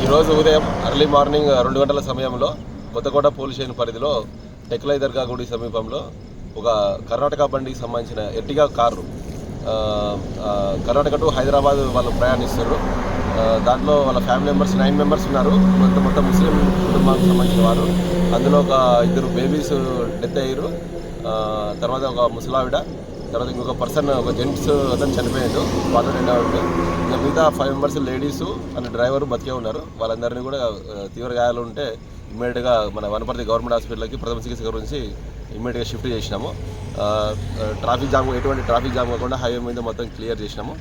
ఈరోజు ఉదయం early morning 2 గంటల సమయంలో కొత్తకోట పోలీస్ స్టేషన్ పరిధిలో టెక్లై దర్గా గుడి సమీపంలో ఒక కర్ణాటక బండికి సంబంధించిన Ertiga car Karnataka to Hyderabad వాళ్ళు ప్రయాణిస్తారు. దాంట్లో వాళ్ళ ఫ్యామిలీ మెంబర్స్ 9 మెంబర్స్ ఉన్నారు. మొత్తం ముస్లిం కుటుంబానికి సంబంధించిన వారు. అందులో ఒక 2 బేబీస్ డెత్ అయ్యారు. తర్వాత ఒక ముసలావిడ, తర్వాత ఇంకొక పర్సన్, ఒక జెంట్స్ అతను చనిపోయాడు, వాటర్ ఎండ ఉంటే. ఇంకా మిగతా 5 మెంబర్స్ లేడీసు అండ్ డ్రైవర్ బతికే ఉన్నారు. వాళ్ళందరినీ కూడా తీవ్ర గాయాలు ఉంటే ఇమ్మీడియట్గా మన వనపర్తి గవర్నమెంట్ హాస్పిటల్కి ప్రథమ చికిత్స గురించి ఇమ్మీడియట్గా షిఫ్ట్ చేసినాము. ఎటువంటి ట్రాఫిక్ జామ్ కాకుండా హైవే మీద మొత్తం క్లియర్ చేసినాము.